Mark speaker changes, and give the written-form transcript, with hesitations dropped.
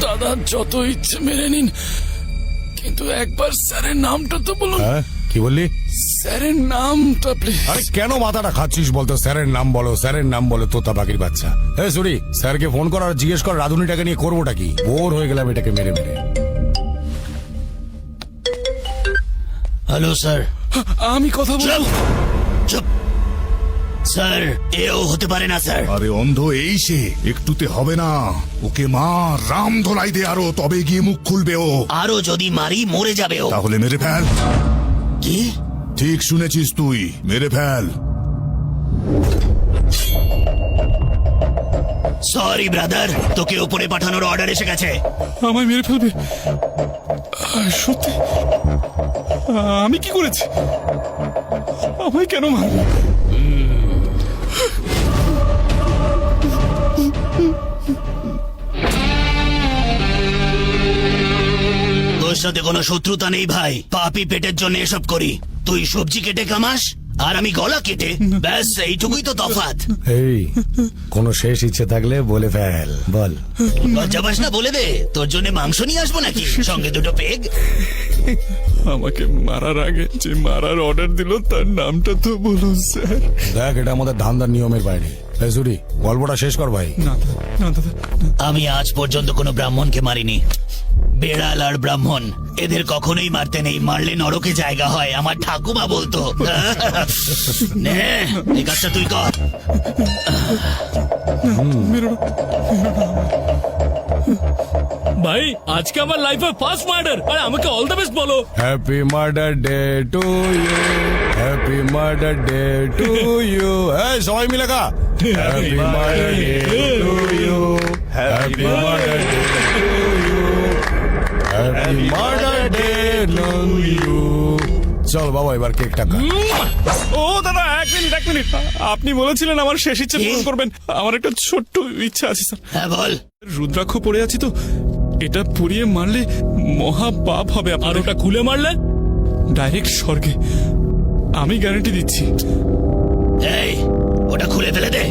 Speaker 1: দাদা যত ইচ্ছে মেনে নিন, কিন্তু একবার স্যারের নামটা তো বলুন।
Speaker 2: কি বললি?
Speaker 1: স্যারের নামটা প্লিজ।
Speaker 2: আরে কেন মাথাটা খাচ্ছিস বলতো? স্যারের নাম বলো, স্যারের নাম বলো, তোতা পাখির বাচ্চা। হ্যাঁ সরি, স্যারকে ফোন কর আর জিজ্ঞেস কর রাধুনিটাকে নিয়ে করবোটা কি। বোর হয়ে গেলাম এটাকে মেরে মেরে।
Speaker 3: Hello sir.
Speaker 1: আমি কথা বলবো।
Speaker 3: চুপ স্যার, এও হতে পারে না স্যার।
Speaker 4: আরে অন্ধ এই সে, একটুতে হবে না। ওকে মা রাম ধোলাই দে আরো, তবে গিয়ে মুখ খুলবে ও।
Speaker 3: আরো যদি মারি মরে যাবে ও।
Speaker 4: তাহলে মেরে ফেল।
Speaker 3: কি?
Speaker 4: ঠিক শুনেছিস তুই, মেরে ফেল।
Speaker 3: সরি ব্রাদার, তোকে উপরে পাঠানোর অর্ডার এসে গেছে।
Speaker 1: আমায় মেরে ফেলবে? সত্যি? আমি কি করেছি? আমায় কেন মারবে?
Speaker 3: তোর সাথে কোনো শত্রুতা নেই ভাই, পাপি পেটের জন্য এসব করি। তুই সবজি কেটে কামাস আর আমি গলা কেটে, ব্যাস এইটুকুই তো তফাৎ।
Speaker 2: এই কোনো শেষ ইচ্ছে থাকলে বলে ফেল, বল।
Speaker 3: লজ্জা পাস না? বলে দে, তোর জন্য মাংস নিয়ে আসবো নাকি সঙ্গে দুটো পেগ?
Speaker 1: আমাকে মারার আগে যে মারার অর্ডার দিল তার নামটা তো বলুন স্যার।
Speaker 2: দেখ, এটা আমাদের ধান্দার নিয়মের বাইরে। এই সরি, গল্পটা শেষ কর ভাই।
Speaker 1: না দাদা,
Speaker 3: আমি আজ পর্যন্ত কোনো ব্রাহ্মণকে মারিনি। বেড়াল আর ব্রাহ্মণ এদের কখনোই মারতে নেই, মারলে নরকে জায়গা হয়, আমার ঠাকুমা বলতো। নে, এই কাজটা তুই কর।
Speaker 5: ভাই আজকে আমার লাইফে ফার্স্ট মার্ডার, আর আমাকে অল দ্য বেস্ট বলো।
Speaker 2: Happy murder day to you, happy murder day to you. এই সবাই মিলে গা। Happy murder day to you, happy murder day to you, happy murder day to you. চল বাবা, এবার কেকটা খা।
Speaker 1: ও দাদা এক মিনিট। আপনি বলেছিলেন আমার শেষ ইচ্ছে পূরণ করবেন। আমার একটা ছোট্ট ইচ্ছা আছে স্যার।
Speaker 3: হ্যাঁ বল।
Speaker 1: রুদ্রাক্ষ পড়ে আছি তো, এটা পুড়িয়ে মারলে মহা পাপ হবে।
Speaker 5: আর ওটা খুলে মারলে
Speaker 1: ডাইরেক্ট স্বর্গে, আমি গ্যারান্টি দিচ্ছি।
Speaker 3: এই, ওটা খুলে ফেলে দে।